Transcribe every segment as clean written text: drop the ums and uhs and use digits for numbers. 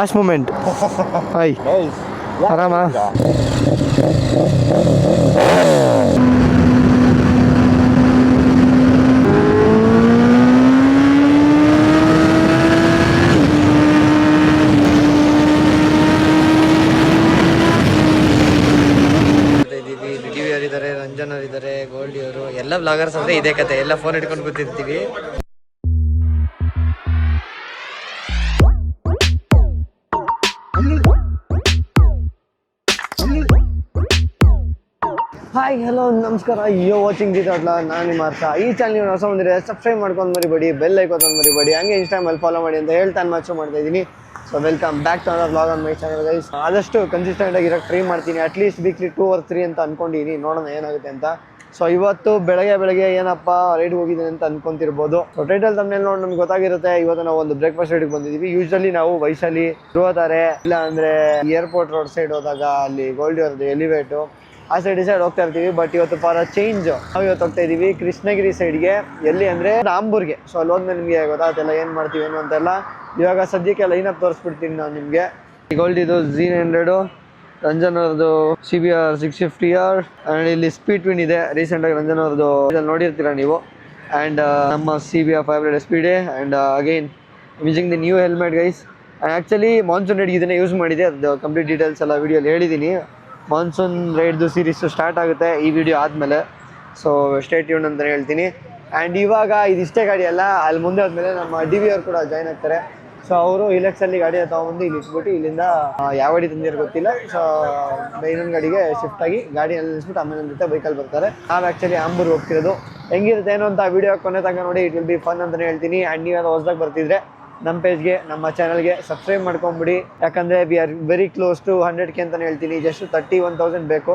Last moment. Hi ಆರಾಮ? ಇದ್ದಾರೆ, ರಂಜನ್ ಅವ್ರು ಇದ್ದಾರೆ, ಗೋಲ್ಡಿ ಅವರು, ಎಲ್ಲ ಬ್ಲಾಗರ್ಸ್ ಅಂದ್ರೆ ಇದೇ ಕತೆ. ಎಲ್ಲ ಫೋನ್ ಇಟ್ಕೊಂಡು ಕೂತಿರ್ತೀವಿ. ಹಾಯ್ ಹಲೋ ನಮಸ್ಕಾರ, ಯೋ ವಾಚಿಂಗ್ ದಿ ಥಾಟ್ಲ. ನಾನು ನಿಮ್ಮ ಅರ್ಥ. ಈ ಚಾನಲ್ ನೀವು ಹೊಸ ಬಂದಿದ್ರೆ ಸಬ್ಸ್ಕ್ರೈಬ್ ಮಾಡ್ಕೊಂಡು ಮರಿಬೇಡಿ, ಬೆಲ್ ಐಕಾನ್ ಮರಿಬೇಡಿ, ಹಂಗೆ ಇನ್ಸ್ಟಾಗ್ರಾಮಲ್ಲಿ ಫಾಲೋ ಮಾಡಿ ಅಂತ ಹೇಳ್ತಾ ಮಾಚು ಮಾಡ್ತಾ ಇದ್ದೀನಿ. So welcome back to our vlog on my channel guys. ಆದಷ್ಟು ಕನ್ಸಿಸ್ಟೆಂಟ್ ಆಗಿರೋಕ್ಕೆ ಟ್ರೈ ಮಾಡ್ತೀನಿ. ಅಟ್ಲೀಸ್ಟ್ ವೀಕ್ಲಿ 2 or 3 ಅಂತ ಅನ್ಕೊಂಡಿದ್ದೀನಿ. ನೋಡೋಣ ಏನಾಗುತ್ತೆ ಅಂತ. ಸೊ ಇವತ್ತು ಬೆಳಗ್ಗೆ ಏನಪ್ಪ ರೈಡ್ ಹೋಗಿದ್ದೀನಿ ಅಂತ ಅನ್ಕೊಂತಿರ್ಬೋದು. ಸೊ ಟೈಟಲ್ ತಮ್ಮನೇಲಿ ನೋಡಿ ನಮ್ಗೆ ಗೊತ್ತಾಗಿರುತ್ತೆ. ಇವತ್ತು ನಾವು ಒಂದು ಬ್ರೇಕ್ಫಾಸ್ಟ್ ರೈಡ್ಗೆ ಬಂದಿದ್ದೀವಿ. ಯೂಶಲಿ ನಾವು ವೈಶಾಲಿ, ಧ್ರುವತಾರೆ, ಇಲ್ಲ ಅಂದರೆ ಏರ್ಪೋರ್ಟ್ ರೋಡ್ ಸೈಡ್ ಹೋದಾಗ ಅಲ್ಲಿ ಗೋಲ್ಡಿ ಅವ್ರದ್ದು ಎಲಿವೇಟು ಆ ಸೈಡ್ ಹೋಗ್ತಾ ಇರ್ತೀವಿ. ಬಟ್ ಇವತ್ತು ಫಾರ್ ಅ ಚೇಂಜ್ ನಾವು ಇವತ್ತು ಹೋಗ್ತಾ ಇದ್ದೀವಿ ಕೃಷ್ಣಗಿರಿ ಸೈಡ್ಗೆ. ಎಲ್ಲಿ ಅಂದರೆ ಆಂಬೂರ್ಗೆ. ಸೊ ಅಲ್ಲಿ ಹೋದ್ಮೇಲೆ ನಿಮಗೆ ಗೊತ್ತಾಗ್ತಿಲ್ಲ ಏನು ಮಾಡ್ತೀವಿ ಏನು ಅಂತೆಲ್ಲ. ಇವಾಗ ಸದ್ಯಕ್ಕೆ ಲೈನಪ್ ತೋರಿಸ್ಬಿಡ್ತೀನಿ ನಾನು ನಿಮಗೆ. ಗೋಲ್ಡಿದು Z900, ರಂಜನ್ ಅವ್ರದ್ದು CBR 650R, ಆ್ಯಂಡ್ ಇಲ್ಲಿ ಸ್ಪೀಡ್ ಟ್ವಿನ್ ಇದೆ. ರೀಸೆಂಟಾಗಿ ರಂಜನ್ ಅವ್ರದ್ದು ನೋಡಿರ್ತೀರ ನೀವು. ಆ್ಯಂಡ್ ನಮ್ಮ CBR 500 SPD. And again using the new helmet guys. Actually monsoon ರೈಡ್ಗೆ ಇದನ್ನೇ ಯೂಸ್ ಮಾಡಿದೆ. ಅದು ಕಂಪ್ಲೀಟ್ ಡೀಟೇಲ್ಸ್ ಎಲ್ಲ ವೀಡಿಯೋಲಿ ಹೇಳಿದ್ದೀನಿ. ಮಾನ್ಸೂನ್ ರೈಡ್ದು ಸೀರೀಸು ಸ್ಟಾರ್ಟ್ ಆಗುತ್ತೆ ಈ ವಿಡಿಯೋ ಆದಮೇಲೆ. ಸೊ ಸ್ಟೇ ಟ್ಯೂನ್ ಅಂತಲೇ ಹೇಳ್ತೀನಿ. ಆ್ಯಂಡ್ ಇವಾಗ ಇದಿಷ್ಟೇ ಗಾಡಿ ಅಲ್ಲ, ಅಲ್ಲಿ ಮುಂದೆ ಹೋದ್ಮೇಲೆ ನಮ್ಮ DV ಅವ್ರು ಕೂಡ ಜಾಯ್ನ್ ಆಗ್ತಾರೆ. ಸೊ ಅವರು ಇಲೆಕ್ಸಲ್ಲಿ ಗಾಡಿ ತೊಗೊಂಬಂದು ಇಲ್ಲಿ ಇಟ್ಬಿಟ್ಟು ಇಲ್ಲಿಂದ ಯಾವ ಗಾಡಿ ತಂದಿರೋ ಗೊತ್ತಿಲ್ಲ. ಸೊ ಇನ್ನೊಂದು ಗಾಡಿಗೆ ಶಿಫ್ಟ್ ಆಗಿ ಗಾಡಿಯಲ್ಲಿ ನಿಲ್ಲಿಸ್ಬಿಟ್ಟು ಆಮೇಲೆ ಜೊತೆ ಬೈಕಲ್ಲಿ ಬರ್ತಾರೆ. ನಾವು ಆ್ಯಕ್ಚುಲಿ ಆಂಬೂರ್ಗೆ ಹೋಗ್ತಿರೋದು. ಹೆಂಗಿರುತ್ತೆ ಏನು ಅಂತ ವಿಡಿಯೋ ಕೊನೆ ತನಕ ನೋಡಿ. ಇಟ್ ವಿಲ್ ಬಿ ಫನ್ ಅಂತಲೇ ಹೇಳ್ತೀನಿ. ಆ್ಯಂಡ್ ನೀವೇನೋ ಹೊಸದಾಗಿ ಬರ್ತಿದ್ರೆ ನಮ್ಮ ಪೇಜ್ಗೆ, ನಮ್ಮ ಚಾನಲ್ಗೆ ಸಬ್ಸ್ಕ್ರೈಬ್ ಮಾಡ್ಕೊಂಬಿಡಿ. ಯಾಕಂದರೆ we are very close to 100K ಅಂತಲೇ ಹೇಳ್ತೀನಿ. ಜಸ್ಟ್ 31,000 ಬೇಕು.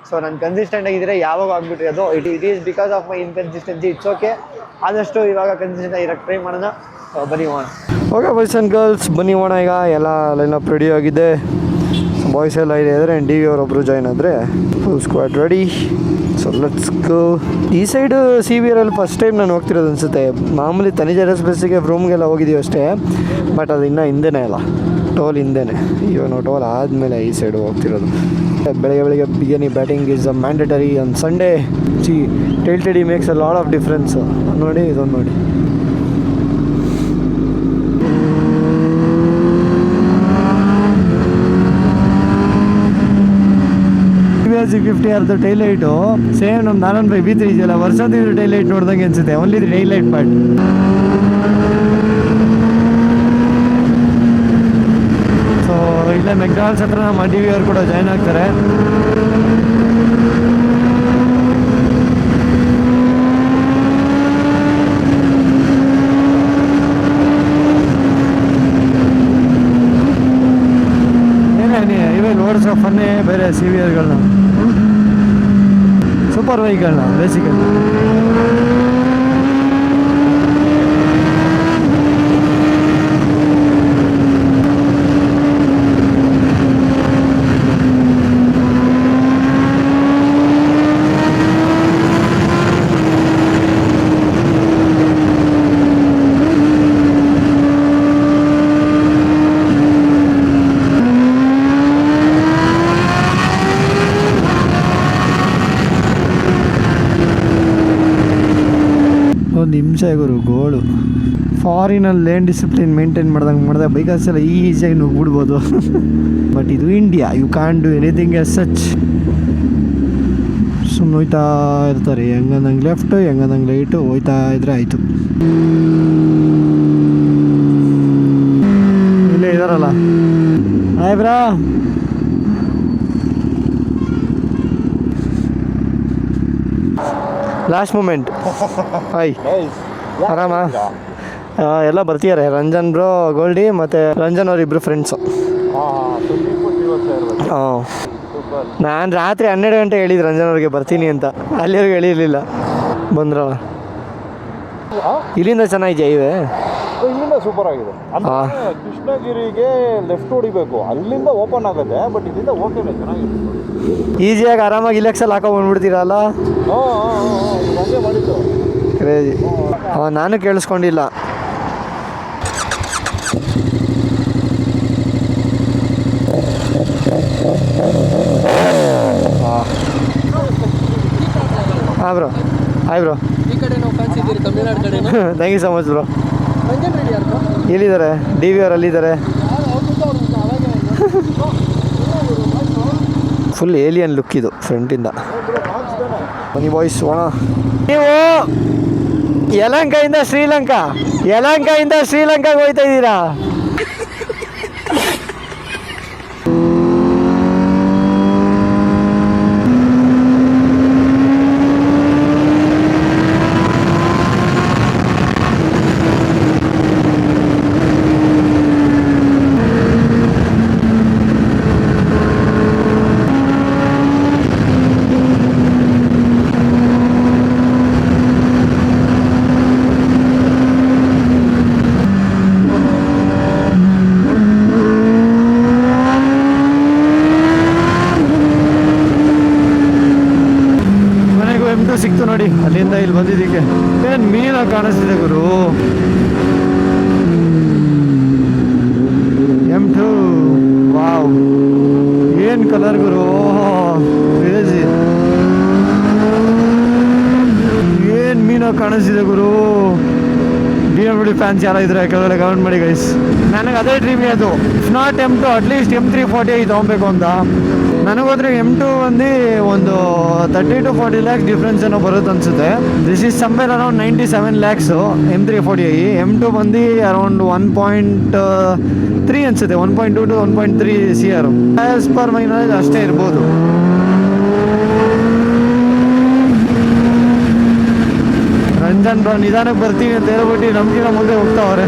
ಸೊ ನಾನು ಕನ್ಸಿಸ್ಟೆಂಟ್ ಆಗಿದ್ದರೆ ಯಾವಾಗ ಆಗ್ಬಿಟ್ರಿ ಅದು. It is because of my inconsistency. It's okay. ಆದಷ್ಟು ಇವಾಗ ಕನ್ಸಿಸ್ಟೆಂಟ್ ಆಗಿರೋಕ್ಕೆ ಟ್ರೈ ಮಾಡೋಣ. ಬನ್ನಿ ಹೋಣ. ಓಕೆ ಬಾಯ್ಸ್ ಆ್ಯಂಡ್ ಗರ್ಲ್ಸ್, ಬನ್ನಿ ಹೋಣ. ಈಗ ಎಲ್ಲ ಲೈನಪ್ ರೆಡಿ ಆಗಿದೆ. ಬಾಯ್ಸ್ ಎಲ್ಲ ಇದೆ ಅಂದರೆ DV ಅವರೊಬ್ಬರು ಜಾಯ್ನ್ ಆದರೆ full squad ready. So let's go. ಈ ಸೈಡು CBRಲ್ಲಿ ಫಸ್ಟ್ ಟೈಮ್ ನಾನು ಹೋಗ್ತಿರೋದು ಅನಿಸುತ್ತೆ. ಮಾಮೂಲಿ ತನಿಜ್ ಏರೋಸ್ಪೇಸಿಗೆ ರೂಮ್ಗೆಲ್ಲ ಹೋಗಿದ್ದೀವಿ ಅಷ್ಟೇ. ಬಟ್ ಅದು ಇನ್ನೂ ಹಿಂದೆನೇ ಅಲ್ಲ, ಟೋಲ್ ಹಿಂದೆನೇ. ಇವಾಗ ನಾವು ಟೋಲ್ ಆದಮೇಲೆ ಈ ಸೈಡು ಹೋಗ್ತಿರೋದು. ಬೆಳಗ್ಗೆ bikini batting is a mandatory on Sunday. Tail tidy makes a lot of difference. ನೋಡಿ ಇದೊಂದು ನೋಡಿ. CBR 650 ಟೈಲೈಟು ಸೇಮ್ ನಮ್ಮ 995 V3 ಇದೆಯಲ್ಲ, ವರ್ಷದ ಟೈಲೈಟ್ ನೋಡ್ದಂಗೆ ಅನ್ಸುತ್ತೆ. Only tail light part. ಸೊ ಇಲ್ಲೇ ಮೆಕ್ಡಾನಲ್ಸ್ ಹತ್ರ ನಮ್ಮ DV ಅವ್ರು ಕೂಡ ಜಾಯ್ನ್ ಆಗ್ತಾರೆ. ಇವೇ ಓಡಿಸೋ ಫನ್ನೇ ಬೇರೆ CBRಗಳನ್ನ, ಸೂಪರ್ ಬೈಕ್ಗಳನ್ನ ಬೇಸಿಕಲಿ. ಒಂದು ಹಿಂಸೆ ಗುರು ಗೋಳು. ಫಾರಿನಲ್ಲಿ ಲೇನ್ ಡಿಸಿಪ್ಲಿನ್ ಮೇಂಟೈನ್ ಮಾಡಿದೆ ಬೈಕರ್ಸೆಲ್ಲ ಈಸಿಯಾಗಿ ನುಗ್ಬಿಡ್ಬೋದು. ಬಟ್ ಇದು India, you can do anything as such. ಸುಮ್ಮನೆ ಹೋಯ್ತಾ ಇರ್ತಾರೆ, ಹೆಂಗಂದಂಗೆ ಲೆಫ್ಟು ಹೆಂಗಂದಂಗೆ ರೈಟು ಹೋಯ್ತಾ ಇದ್ರೆ ಆಯಿತು. ಇಲ್ಲೇ ಇದಾರಲ್ಲ. Hi bro. Last moment. Hi ಆರಾಮ? ಎಲ್ಲ ಬರ್ತಿದ್ದಾರೆ. ರಂಜನ್ ಬ್ರೋ, ಗೋಲ್ಡಿ ಮತ್ತು ರಂಜನ್ ಅವರಿಬ್ಬರು ಫ್ರೆಂಡ್ಸು. ಹಾಂ, ನಾನು ರಾತ್ರಿ 12 ಗಂಟೆ ಹೇಳಿದ್ದು ರಂಜನ್ ಅವ್ರಿಗೆ ಬರ್ತೀನಿ ಅಂತ. ಅಲ್ಲಿವರೆಗೆ ಹೇಳಿರಲಿಲ್ಲ. ಬಂದ್ರಲ್ಲ. ಇಲ್ಲಿಂದ ಚೆನ್ನಾಗಿದೆಯಾ ಹೈವೇ? ಇಲ್ಲಿಂದ ಸೂಪರ್ ಆಗಿದೆ. ಕೃಷ್ಣಗಿರಿಗೆ ಲೆಫ್ಟ್ ಹೊಡಿಬೇಕು, ಅಲ್ಲಿಂದ ಓಪನ್ ಆಗುತ್ತೆ. ಬಟ್ ಇಲ್ಲಿಂದ ಓಕೆನೇ, ಚೆನ್ನಾಗಿದೆ. ಈಸಿಯಾಗಿ ಆರಾಮಾಗಿ ಇಲೆಕ್ಷನ್ ಹಾಕೋ ಬಂದ್ಬಿಡ್ತೀರಲ್ಲ. ಹಾಗೆ ಮಾಡಿದ್ದು ಕ್ರೇಜಿ. ನಾನು ಕೇಳಿಸ್ಕೊಂಡಿಲ್ಲ. ಹಾಂ ಬ್ರೋ ಹಾಯ್ ಬ್ರೋ ಈ ಕಡೆ ನಾವು ಫ್ಯಾನ್ಸ್ ಇದ್ದೀರಿ ತಮಿಳ್ನಾಡು ಕಡೆ thank you so much bro. Ranjan Reddy ಯಾರು ಎಲ್ಲಿದ್ದಾರೆ? ಡಿ ವಿ ಅವ್ರು ಅಲ್ಲಿದ್ದಾರೆ. ಫುಲ್ ಏಲಿಯನ್ ಲುಕ್ ಇದು ಫ್ರಂಟಿಂದ. ಬನ್ನಿ ಬಾಯ್ಸ್ ಹೋಣ. ನೀವು ಯಲಹಂಕದಿಂದ ಶ್ರೀಲಂಕಾಗೆ ಹೋಗ್ತಾ ಇದ್ದೀರಾ? ಸಿಕ್ತು ನೋಡಿ, ಅಲ್ಲಿಂದ ಇಲ್ಲಿ ಬಂದಿದ್ದಕ್ಕೆ ಏನು ಮೀನಾಗಿ ಕಾಣಿಸ್ತಿದೆ ಗುರು. M2 ವಾವ್, ಏನು ಕಲರ್ ಗುರು, ಕ್ರೇಜಿ. ಏನು ಮೀನಾಗಿ ಕಾಣಿಸ್ತಿದೆ ಗುರು. BMW ಫ್ಯಾನ್ಸ್ ಯಾರ ಇದ್ರೆ ಕೆಳಗಡೆ ಕಮೆಂಟ್ ಮಾಡಿ ಗೈಸ್. ನನಗೆ ಅದೇ ಡ್ರೀಮ್ ಅದು, if not M2 at least M340 ತೊಗೊಬೇಕು ಅಂತ. ನನಗೋದ್ರೆ M2 ಬಂದು ಒಂದು 30 to 40 lakhs ಡಿಫ್ರೆನ್ಸ್ ಏನೋ ಬರುತ್ತೆ ಅನಿಸುತ್ತೆ. This is somewhere around 97 lakhs M340i. M2 ಬಂದು ಅರೌಂಡ್ 1.3 ಅನಿಸುತ್ತೆ, 1.2 to 1.3 CR. As per my knowledge ಅಷ್ಟೇ ಇರ್ಬೋದು. ರಂಜನ್ ಬ್ರೋ ನಿಧಾನಕ್ಕೆ ಬರ್ತೀನಿ ಅಂತ ಹೇಳ್ಬಿಟ್ಟು ನಮ್ಗಿನ ಮುಂದೆ ಹೋಗ್ತಾವ್ರೆ.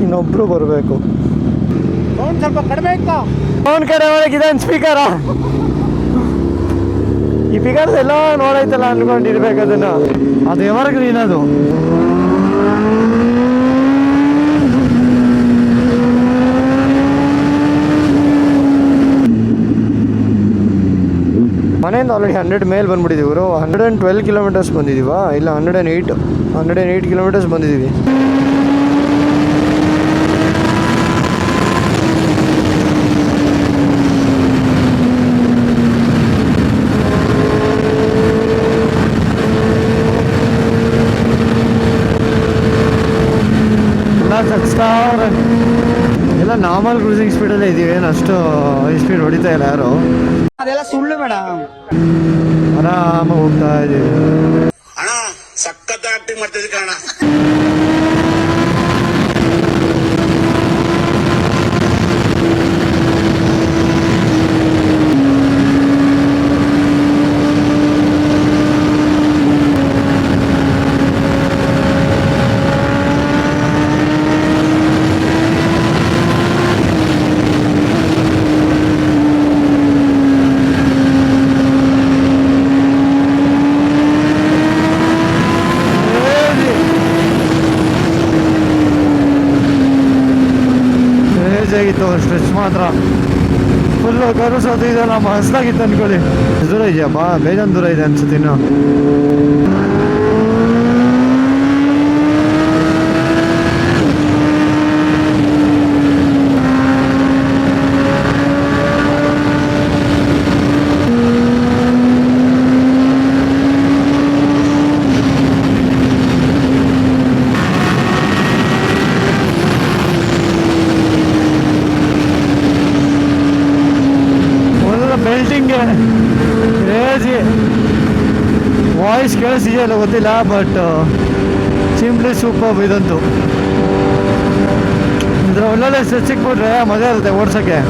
ಇನ್ನೊಬ್ರು ಬರಬೇಕು. ಸ್ವಲ್ಪ ಕಡಿಮೆ ಆಯ್ತಾ? ಫೋನ್ ಕಡೆ ಒಳಗೆ ಇದೊಂದು ಸ್ಪೀಕರ, ಈ ಸ್ಪೀಕರ್ ಎಲ್ಲ ನೋಡೈತಲ್ಲ ಅನ್ಕೊಂಡಿರ್ಬೇಕು ಅದನ್ನು. ಅದು ಎವರ್ ಗ್ರೀನ್ ಅದು. ಮನೆಯಿಂದ ಆಲ್ರೆಡಿ 100 ಮೇಲೆ ಬಂದ್ಬಿಟ್ಟಿದ್ದೀವಿ ಇವರು. 112 ಕಿಲೋಮೀಟರ್ಸ್ ಬಂದಿದ್ದೀವಾ? ಇಲ್ಲ 108 ಕಿಲೋಮೀಟರ್ಸ್ ಬಂದಿದ್ದೀವಿ. ಎಲ್ಲ ನಾರ್ಮಲ್ ಕ್ರೂಸಿಂಗ್ ಸ್ಪೀಡಲ್ಲೇ ಇದ್ದೀವಿ, ಏನು ಅಷ್ಟು ಹೈ ಸ್ಪೀಡ್ ಹೊಡಿತಾ ಇಲ್ಲ ಯಾರು. ಅದೆಲ್ಲ ಸುಳ್ಳು ಮೇಡಮ್. ಆರಾಮಾಗಿ ಹೋಗ್ತಾ ಇದ್ದೀವಿ. ಅಣ್ಣ ಸಖತ್ ಆಕ್ಟಿಂಗ್ ಮಾಡ್ತಿದ್ದೆ ಕಾರಣ. ಆಗಿತ್ತು ಸ್ಟ್ರೆಚ್ ಮಾತ್ರ ಫುಲ್ಲು ಕರು ಸೋತು ಇದೆಲ್ಲ ಮಸ್ತಾಗಿತ್ತು ಅನ್ಕೊಳ್ಳಿ. ದೂರ ಇದೆಯಪ್ಪ, ಬೇಜಾನ್ ದೂರ ಇದೆ ಅನ್ಸುತ್ತೆ ಇನ್ನು. ಬೆಲ್ಟಿಂಗ್ಗೆ ಕ್ರೇಜಿ ವಾಯ್ಸ್ ಕೇಳಿಸಿದೆಯಲ್ಲ ಗೊತ್ತಿಲ್ಲ, ಬಟ್ ಸಿಂಪ್ಲಿ ಸೂಪರ್ ಇದಂತೂ. ಇದ್ರ ಒಳ್ಳೊಳ್ಳೆ ಸ್ಟ್ರೆಚ್ ಸಿಕ್ಬಿಟ್ರೆ ಮಜಾ ಇರುತ್ತೆ ಓಡ್ಸೋಕ್ಕೆ.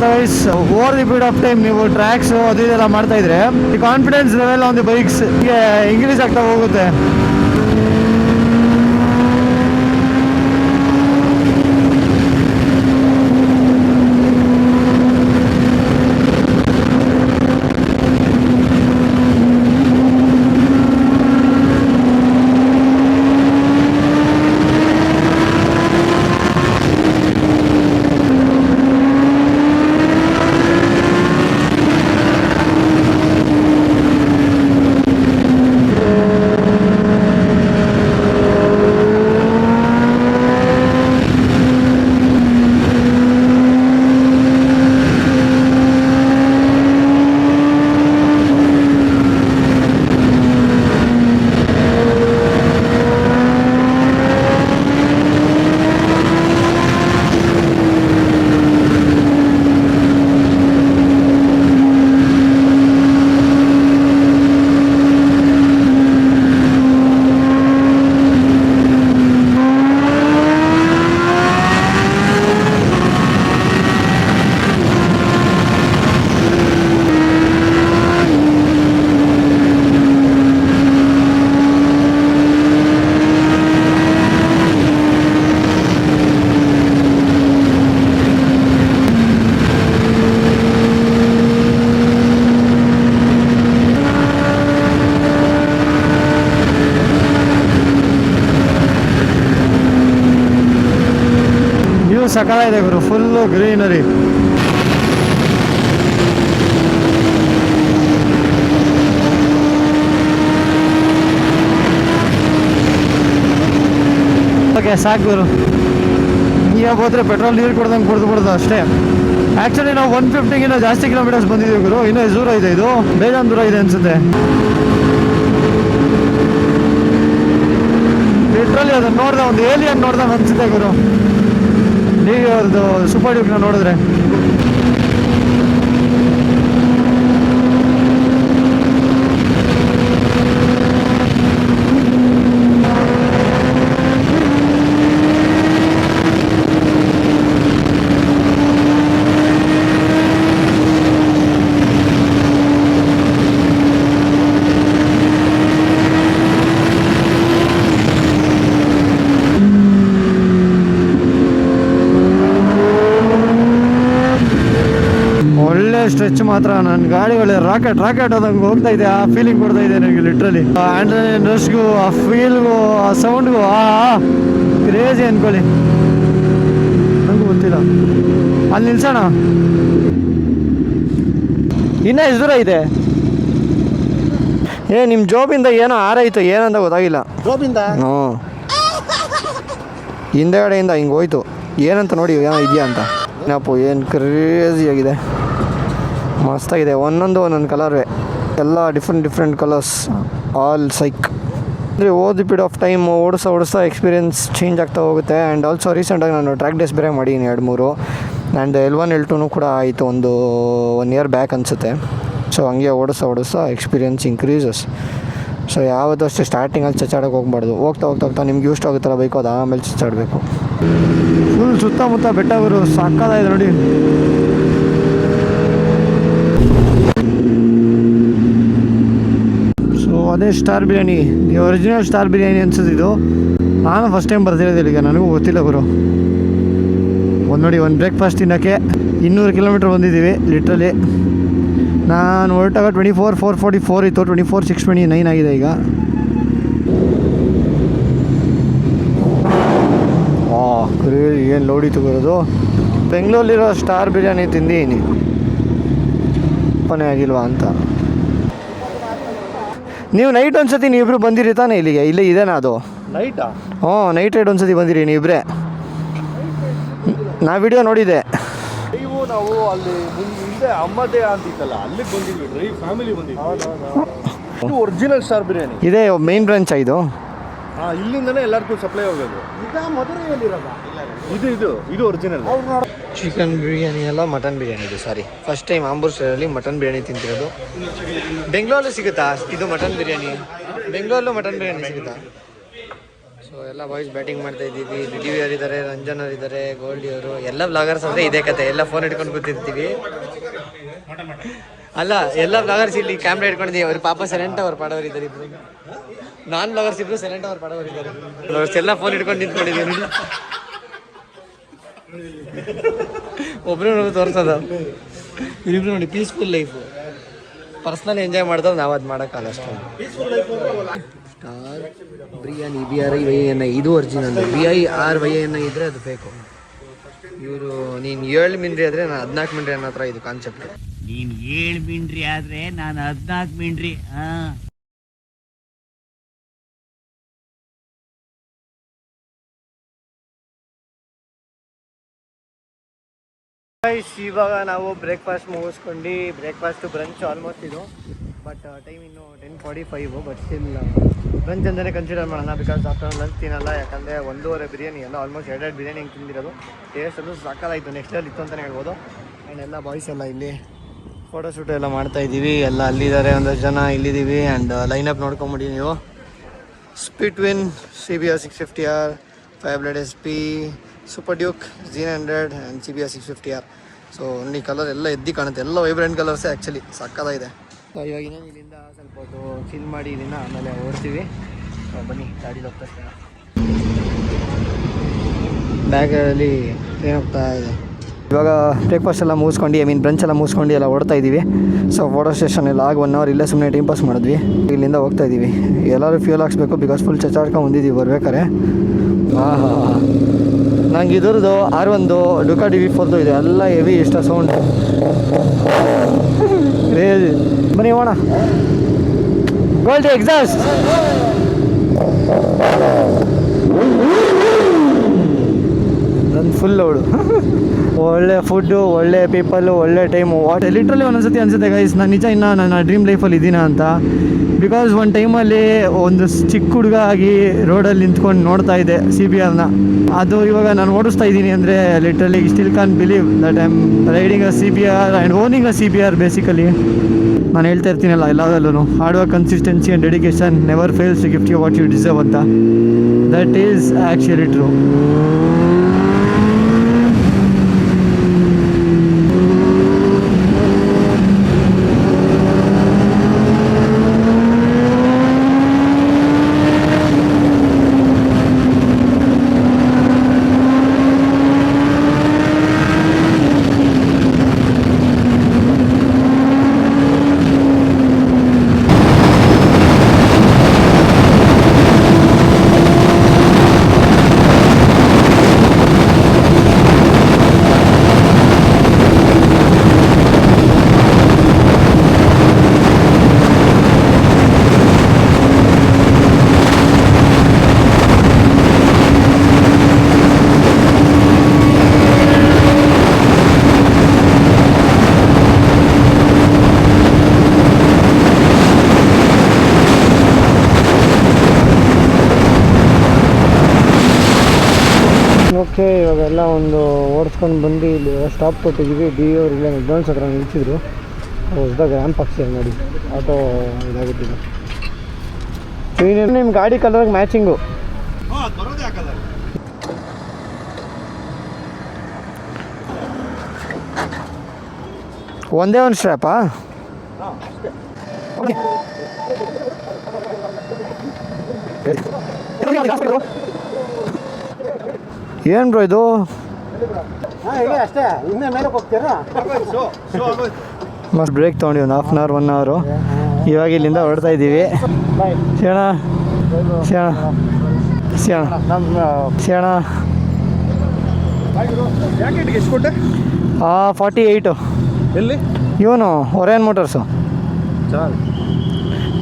ಗೊತ್ತಾ guys, over the period of time ನೀವು ಟ್ರ್ಯಾಕ್ಸ್ ಅದು ಇದೆಲ್ಲ ಮಾಡ್ತಾ ಇದ್ರೆ ಈ confidence level on the bikes increase ಆಗ್ತಾ ಹೋಗುತ್ತೆ. ಸಕಾಲ ಗುರು, ಫುಲ್ಲು ಗ್ರೀನರಿ. ಓಕೆ ಸಾಕು ಗುರು, ಈಗ ಹೋದ್ರೆ ಪೆಟ್ರೋಲ್ ನೀರು ಕೊಡ್ದಂಗೆ ಕುಡ್ದು ಅಷ್ಟೇ. ಆ್ಯಕ್ಚುಲಿ ನಾವು 150ಗಿಂತ ಜಾಸ್ತಿ ಕಿಲೋಮೀಟರ್ಸ್ ಬಂದಿದ್ದೀವಿ ಗುರು, ಇನ್ನೂ ಎಷ್ಟು ದೂರ ಇದೆ, ಇದು ಬೇಜಾನ್ ದೂರ ಇದೆ ಅನ್ಸುತ್ತೆ. ಲಿಟ್ರಲಿ ಅದನ್ನು ನೋಡ್ದೆ ಒಂದು ಏಲಿಯನ್ ನೋಡ್ದಂಗೆ ಅನ್ಸುತ್ತೆ ಗುರು, ನೀವು ಅವ್ರದ್ದು ಸೂಪರ್ ಡ್ಯೂಕ್ನ ನೋಡಿದ್ರೆ. ಸ್ಟ್ರೆಚ್ ಮಾತ್ರ ನನ್ನ ಗಾಡಿ ಒಳ್ಳೆ ರಾಕೆಟ್ ಆದಂಗೆ ಹೋಗ್ತಾ ಇದೆ, ಆ ಫೀಲಿಂಗ್ ಕೊಡ್ತಾ ಇದೆ ನನಗೆ ಲಿಟ್ರಲಿ. ಆಂಡ್ರಲಿನ್ ರಶ್ಗೂ, ಆ ಫೀಲ್ಗೂ, ಆ ಸೌಂಡ್ಗೂ ಕ್ರೇಜಿ ಅನ್ಕೊಳ್ಳಿ. ನನಗೂ ಗೊತ್ತಿಲ್ಲ. ಅಲ್ಲಿ ನಿಲ್ಸೋಣ, ಇನ್ನೂ ಎಷ್ಟು ದೂರ ಇದೆ? ನಿಮ್ಮ ಜಾಬಿಂದ ಏನೋ ಆರಾಯ್ತು, ಏನಂತ ಗೊತ್ತಾಗಿಲ್ಲ. ಜಾಬಿಂದ ಹ್ಞೂ, ಹಿಂದೆಗಡೆಯಿಂದ ಹಿಂಗೆ ಹೋಯ್ತು, ಏನಂತ ನೋಡಿ ಏನೋ ಇದೆಯಾ ಅಂತ. ಏನಪ್ಪು ಏನು ಕ್ರೇಜಿಯಾಗಿದೆ, ಮಸ್ತಾಗಿದೆ. ಒಂದೊಂದು ಕಲರ್ವೇ, ಎಲ್ಲ ಡಿಫ್ರೆಂಟ್ ಕಲರ್ಸ್, ಆಲ್ ಸೈಕ್. ಅಂದರೆ ಓದಿ ಪೀರಿಯಡ್ ಆಫ್ ಟೈಮ್ ಓಡಿಸ್ತಾ ಎಕ್ಸ್ಪೀರಿಯನ್ಸ್ ಚೇಂಜ್ ಆಗ್ತಾ ಹೋಗುತ್ತೆ. ಆ್ಯಂಡ್ ಆಲ್ಸೋ ರೀಸೆಂಟಾಗಿ ನಾನು ಟ್ರ್ಯಾಕ್ ಡೇಸ್ ಬೇರೆ ಮಾಡಿದ್ದೀನಿ 2-3. ಆ್ಯಂಡ್ L1 L2 ಕೂಡ ಆಯಿತು ಒಂದು 1 year ಬ್ಯಾಕ್ ಅನಿಸುತ್ತೆ. ಸೊ ಹಂಗೆ ಓಡಿಸ್ತಾ ಎಕ್ಸ್ಪೀರಿಯನ್ಸ್ ಇನ್ಕ್ರೀಸಸ್. ಸೊ ಯಾವತ್ತೂ ಅಷ್ಟೇ ಸ್ಟಾರ್ಟಿಂಗಲ್ಲಿ ಚಚ್ಚಾಡೋಕೆ ಹೋಗ್ಬಾರ್ದು. ಹೋಗ್ತಾ ನಿಮ್ಗೆ ಯೂಸ್ಟ್ ಆಗುತ್ತಲ್ಲ ಬೈಕು, ಅದು ಆಮೇಲೆ ಚಚ್ಚಾಡಬೇಕು. ಫುಲ್ ಸುತ್ತಮುತ್ತ ಬೆಟ್ಟಗಳು ಸಾಕಾಗಿದೆ ನೋಡಿ. ಸೊ ಅದೇ ಸ್ಟಾರ್ ಬಿರಿಯಾನಿ, ಈ ಒರಿಜಿನಲ್ ಸ್ಟಾರ್ ಬಿರಿಯಾನಿ ಅನ್ಸುತ್ತೆ ಇದು. ನಾನು ಫಸ್ಟ್ ಟೈಮ್ ಬರ್ತಿರೋದಿಲ್ಲ, ಈಗ ನನಗೂ ಗೊತ್ತಿಲ್ಲ ಗುರು. ನೋಡಿ, ಒಂದು ಬ್ರೇಕ್ಫಾಸ್ಟ್ ತಿನ್ನೋಕ್ಕೆ 200 ಕಿಲೋಮೀಟ್ರ್ ಬಂದಿದ್ದೀವಿ ಲಿಟ್ರಲಿ. ನಾನು ಹೊರಟಾಗ 24,444 ಇತ್ತು, 24,629 ಆಗಿದೆ ಈಗ. ಏನು ಲೋಡಿತ್ತು ಬರೋದು. ಬೆಂಗಳೂರಲ್ಲಿರೋ ಸ್ಟಾರ್ ಬಿರಿಯಾನಿ ತಿಂದೀನಿ, ಓಪನೇ ಆಗಿಲ್ವಾ ಅಂತ. ನೀವು ನೈಟ್ ಒಂದ್ಸತಿ ನೀವಿಬ್ರು ಬಂದಿರಿ ತಾನೇ ಇಲ್ಲಿಗೆ? ಇಲ್ಲೇ ಇದೇನಾ ಅದು ನೈಟಾ? ಹ್ಞೂ, ನೈಟ್ ರೈಡ್ ಒಂದ್ಸತಿ ಬಂದಿರಿ ನೀವಿಬ್ರೆ. ನಾ ವಿಡಿಯೋ ನೋಡಿದ್ದೆ. ನಾವು ಅಲ್ಲಿ ಹಿಂದೆ ಅಮ್ಮದೇ ಅಂತಿತ್ತಲ್ಲ, ಅಲ್ಲಿಗೆ ಬಂದಿದ್ವಿ. ಡ್ರೈವ್ ಫ್ಯಾಮಿಲಿ ಬಂದಿದ್ವಿ. ಇದು ಒರಿಜಿನಲ್ ಸ್ಟಾರ್ ಬಿರಿಯಾನಿ. ಇದೇ ಮೇನ್ ಬ್ರಾಂಚ್ ಇದು. ಇಲ್ಲಿಂದನೇ ಎಲ್ಲರಿಗೂ ಸಪ್ಲೈ ಹೋಗೋದು. ಇದು ಒರಿಜಿನಲ್ ಚಿಕನ್ ಬಿರಿಯಾನಿ ಅಲ್ಲ, ಮಟನ್ ಬಿರಿಯಾನಿ ಇದು. ಸಾರಿ, ಫಸ್ಟ್ ಟೈಮ್ ಆಂಬೂರ್ ಸ್ಟೈಲಲ್ಲಿ ಮಟನ್ ಬಿರಿಯಾನಿ ತಿಂತಿರೋದು. ಬೆಂಗಳೂರಲ್ಲಿ ಸಿಗುತ್ತಾ ಇದು ಮಟನ್ ಬಿರಿಯಾನಿ? ಬೆಂಗಳೂರಲ್ಲೂ ಮಟನ್ ಬಿರಿಯಾನಿ ಸಿಗುತ್ತಾ? ಸೊ ಎಲ್ಲ ಬಾಯ್ಸ್ ಬ್ಯಾಟಿಂಗ್ ಮಾಡ್ತಾ ಇದ್ದೀವಿ. ರಿಡಿವಿ ಅವ್ರು ಇದ್ದಾರೆ, ರಂಜನ್ ಅವ್ರು ಇದ್ದಾರೆ, ಗೋಲ್ಡಿ ಅವರು, ಎಲ್ಲ ಬ್ಲಾಗರ್ಸ್ ಅಂದರೆ ಇದೇ ಕತೆ. ಎಲ್ಲ ಫೋನ್ ಇಟ್ಕೊಂಡು ಕೂತಿರ್ತೀವಿ. ಅಲ್ಲ, ಎಲ್ಲ ಬ್ಲಾಗರ್ಸ್ ಇಲ್ಲಿ ಕ್ಯಾಮ್ರಾ ಇಟ್ಕೊಂಡಿದ್ದೀವಿ. ಅವ್ರು ಪಾಪ ಸೈಲೆಂಟ್ ಅವ್ರು ಪಾಡೋರು ಇದ್ದಾರೆ ಇಬ್ರು. ನಾನ್ ಬ್ಲಾಗರ್ಸ್ ಇಬ್ರು ಸೈಲೆಂಟ್ ಅವ್ರು ಪಾಡೋರು ಇದ್ದಾರೆ. ಎಲ್ಲ ಫೋನ್ ಇಟ್ಕೊಂಡು ನಿಂತ್ಕೊಂಡಿದ್ದೀವಿ ನೋಡಿ. ಒಬ್ರು ನೋಡಿ ತೋರಿಸೋದು ಇಬ್ರು ನೋಡಿ. Peaceful life. ಪರ್ಸ್ನಲ್ ಎಂಜಾಯ್ ಮಾಡಿದ್ರೆ ನಾವು ಅದು ಮಾಡೋಕ್ಕಲ್ಲ ಅಷ್ಟೇ. ಸ್ಟಾರ್ ಬಿರಿಯಾನಿ BRIYANI ಇದು ಒರಿಜಿನಲ್. BIRYANI ಇದ್ರೆ ಅದು ಬೇಕು. ಇವರು ನೀನು 7 ಮಿಂಡ್ರಿ ಆದರೆ ನಾನು 14 ಮಿಂಡ್ರಿ ಅನ್ನೋ ಹತ್ರ ಇದು ಕಾನ್ಸೆಪ್ಟ್. ನೀನ್ 7 ಮಿಂಡ್ರಿ ಆದ್ರೆ ನಾನು 14 ಮಿಂಡ್ರಿ. ಇವಾಗ ನಾವು ಬ್ರೇಕ್ಫಾಸ್ಟ್ ಮುಗಿಸ್ಕೊಂಡು ಬ್ರೇಕ್ಫಾಸ್ಟು ಬ್ರಂಚ್ ಆಲ್ಮೋಸ್ಟ್ ಇದು. ಬಟ್ ಟೈಮ್ ಇನ್ನು 10:45. ಬಟ್ ಸ್ಟಿಲ್ ಬ್ರಂಚ್ ಅಂತಲೇ ಕನ್ಸಿಡರ್ ಮಾಡೋಣ. ಬಿಕಾಸ್ ಆಫ್ಟರ್ ಲಂಚ್ ತಿನ್ನಲ್ಲ. ಯಾಕಂದರೆ 1.5 ಬಿರಿಯಾನಿ ಎಲ್ಲ ಆಲ್ಮೋಸ್ಟ್ 2 ಬಿರಿಯಾನಿ ಹಿಂಗೆ ತಿಂದಿರೋದು. ಟೇಸ್ಟ್ ಅದು ಸಾಕಾಯಿತು. ನೆಕ್ಸ್ಟ್ ಡೇಲಿ ಇತ್ತು ಅಂತಲೇ ಹೇಳ್ಬೋದು. ಆ್ಯಂಡ್ ಎಲ್ಲ ಬಾಯ್ಸ್ ಎಲ್ಲ ಇಲ್ಲಿ ಫೋಟೋಶೂಟ್ ಎಲ್ಲ ಮಾಡ್ತಾಯಿದ್ದೀವಿ. ಎಲ್ಲ ಅಲ್ಲಿದ್ದಾರೆ, ಒಂದಷ್ಟು ಜನ ಇಲ್ಲಿದ್ದೀವಿ. ಆ್ಯಂಡ್ ಲೈನಪ್ ನೋಡ್ಕೊಂಬಿಡಿ ನೀವು. ಸ್ಪಿಟ್ವಿನ್ CBR 650R, 5 Blade SP, super Duke Z100 and CBR 650R. So ಈ ಕಲರ್ ಎಲ್ಲ ಎದ್ದು ಕಾಣುತ್ತೆ. ಎಲ್ಲ ವೈಬ್ರೆಂಟ್ ಕಲರ್ಸೇ ಆ್ಯಕ್ಚುಲಿ ಸಕ್ಕತ್ತಾಗಿದೆ. ಸೊ ಇವಾಗ ಇನ್ನೇನು ಇಲ್ಲಿಂದ ಸ್ವಲ್ಪ ಹೊತ್ತು ಚಿಲ್ ಮಾಡಿ ಇಲ್ಲಿಂದ ಆಮೇಲೆ ಓಡ್ತೀವಿ. ಬನ್ನಿ ಗಾಡೀಲಿ ಹೋಗ್ತಾ ಇರ್ತೀವಿ. ಬ್ಯಾಗಲ್ಲಿ ಟ್ರೈನ್ ಹೋಗ್ತಾ ಇದೆ. ಇವಾಗ ಬ್ರೇಕ್ಫಾಸ್ಟ್ ಎಲ್ಲ ಮುಗಿಸ್ಕೊಂಡು ಬ್ರಂಚ್ ಎಲ್ಲ ಮುಗಿಸ್ಕೊಂಡು ಎಲ್ಲ ಓಡ್ತಾ ಇದ್ದೀವಿ. ಸೊ ಫೋಟೋ ಸ್ಟೇಷನ್ ಎಲ್ಲ ಆಗಿ 1 ಅವರ್ ಇಲ್ಲೇ ಸುಮ್ಮನೆ ಟೈಮ್ ಪಾಸ್ ಮಾಡಿದ್ವಿ. ಇಲ್ಲಿಂದ ಹೋಗ್ತಾ ಇದ್ದೀವಿ. ಎಲ್ಲರೂ ಫ್ಯೂಲ್ ಹಾಕ್ಸ್ಬೇಕು. ಬಿಕಾಸ್ ಫುಲ್ ಚಚ್ಚಾಡ್ಕೊಂಡು ಬಂದಿದ್ದೀವಿ ಬರ್ಬೇಕಾರೆ. ನಂಗೆ ಇದ್ರದ್ದು R1 ಡುಕಾಟಿ V4 ಇದೆ. ಎಲ್ಲ ಹೆವಿ ಇಷ್ಟ ಸೌಂಡ್. ಬನ್ನಿ ಹೋಣ. Gold exhaust. ನನ್ನ ಫುಲ್ ಲೌಡು. ಒಳ್ಳೆ ಫುಡ್ಡು, ಒಳ್ಳೆ ಪೀಪಲ್ಲು, ಒಳ್ಳೆ ಟೈಮು. ಲಿಟ್ರಲಿ ಒಂದೊಂದ್ಸತಿ ಅನಿಸುತ್ತೆ ಗೈಸ್, ನಾನು ನಿಜ ಇನ್ನೂ ನನ್ನ ಡ್ರೀಮ್ ಲೈಫಲ್ಲಿ ಇದ್ದೀನ ಅಂತ. ಬಿಕಾಸ್ ಒಂದು ಟೈಮಲ್ಲಿ ಒಂದು ಚಿಕ್ಕ ಹುಡುಗ ಆಗಿ ರೋಡಲ್ಲಿ ನಿಂತ್ಕೊಂಡು ನೋಡ್ತಾ ಇದ್ದೆ CBRನ. ಅದು ಇವಾಗ ನಾನು ಓಡಿಸ್ತಾ ಇದ್ದೀನಿ ಅಂದರೆ literally still can't believe that I am riding a CBR and owning a CBR basically. ನಾನು ಹೇಳ್ತಾ ಇರ್ತೀನಲ್ಲ ಎಲ್ಲದರಲ್ಲೂ, hard work, consistency and dedication never fails to gift you what you deserve ಅಂತ. That is actually true. Okay, ಇವಾಗೆಲ್ಲ ಒಂದು ಓಡಿಸ್ಕೊಂಡು ಬಂದು ಇಲ್ಲಿ stop ಕೊಟ್ಟಿದ್ದೀವಿ. DO ಅವ್ರು ಇಲ್ಲೇ ಮೆಕ್ಡಾನಲ್ಸ್ ಹತ್ರ ನಿಲ್ಸಿದ್ರು. ಹೊಸದಾಗ ರ್ಯಾಂಪ್ ಹಾಕ್ಸಿದ್ರು ನೋಡಿ. ಆಟೋ ಇದಾಗುತ್ತಿದೆ. ನಿಮ್ಮ ಗಾಡಿ ಕಲರ್ಗೆ ಮ್ಯಾಚಿಂಗು. ಒಂದೇ ಒಂದು ಸ್ಟ್ರ್ಯಾಪಾ? ಏನು ಬ್ರೋ ಇದು? ಅಷ್ಟೇ, ಇನ್ನೇ ಮೇಲೆ ಹೋಗ್ತೀರಾ? ಮಸ್ಟ್ ಬ್ರೇಕ್ ತೊಗೊಂಡು ಒಂದು 1/2 ಅವರ್ 1 ಅವರು. ಇವಾಗ ಇಲ್ಲಿಂದ ಹೊರಡ್ತಾ ಇದ್ದೀವಿ. ಶೇಣ ಶೇಣ ಶೇಣ ಶೇಣ 48. ಎಲ್ಲಿ? ಇವನು ಒರೇನ್ ಮೋಟರ್ಸು.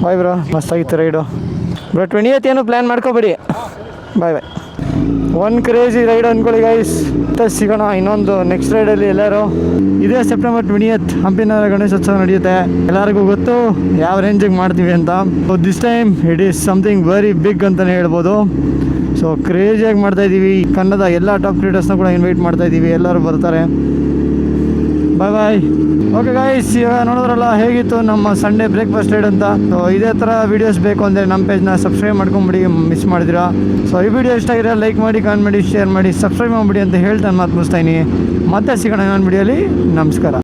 ಬಾಯ್ ಬ್ರೋ, ಮಸ್ತಾಗಿತ್ತು ರೈಡು ಬ್ರೋ. 20th ಏನು ಪ್ಲ್ಯಾನ್ ಮಾಡ್ಕೋಬೇಡಿ. ಬಾಯ್ ಬಾಯ್. ಒಂದು ಕ್ರೇಜಿ ರೈಡ್ ಅಂದ್ಕೊಳ್ಳಿ ಗೈಸ್. ಸಿಗೋಣ ಇನ್ನೊಂದು ನೆಕ್ಸ್ಟ್ ರೈಡಲ್ಲಿ ಎಲ್ಲರೂ. ಇದೇ ಸೆಪ್ಟೆಂಬರ್ 20th ಹಂಪಿನಗರ ಗಣೇಶೋತ್ಸವ ನಡೆಯುತ್ತೆ. ಎಲ್ಲರಿಗೂ ಗೊತ್ತು ಯಾವ ರೇಂಜಿಗೆ ಮಾಡ್ತೀವಿ ಅಂತ. So this time it is something very big ಅಂತಲೇ ಹೇಳ್ಬೋದು. ಸೊ ಕ್ರೇಜಿಯಾಗಿ ಮಾಡ್ತಾಯಿದ್ದೀವಿ. ಕನ್ನಡದ ಎಲ್ಲ ಟಾಪ್ ಕ್ರಿಯೇಟರ್ಸ್ನ ಕೂಡ ಇನ್ವೈಟ್ ಮಾಡ್ತಾಯಿದ್ದೀವಿ. ಎಲ್ಲರೂ ಬರ್ತಾರೆ. ಬಾಯ್ ಬಾಯ್. ಓಕೆ ಗೈಸ್, ಇವಾಗ ನೋಡಿದ್ರಲ್ಲ ಹೇಗಿತ್ತು ನಮ್ಮ ಸಂಡೇ ಬ್ರೇಕ್ಫಾಸ್ಟ್ ರೈಡ್ ಅಂತ. ಸೊ ಇದೇ ಥರ ವೀಡಿಯೋಸ್ ಬೇಕು ಅಂದರೆ ನಮ್ಮ ಪೇಜ್ನ ಸಬ್ಸ್ಕ್ರೈಬ್ ಮಾಡ್ಕೊಂಬಿಡಿ, ಮಿಸ್ ಮಾಡಿದಿರಾ. ಸೊ ಈ ವಿಡಿಯೋ ಇಷ್ಟ ಆಗಿರೋ ಲೈಕ್ ಮಾಡಿ, ಕಾಮೆಂಟ್ ಮಾಡಿ, ಶೇರ್ ಮಾಡಿ, ಸಬ್ಸ್ಕ್ರೈಬ್ ಮಾಡಿಬಿಡಿ ಅಂತ ಹೇಳ್ತಾನೆ ಮಾತು ಮುಗಿಸ್ತಾಯಿನಿ. ಮತ್ತೆ ಸಿಗೋಣ ಇನ್ನೊಂದು ವಿಡಿಯೋಲಿ. ನಮಸ್ಕಾರ.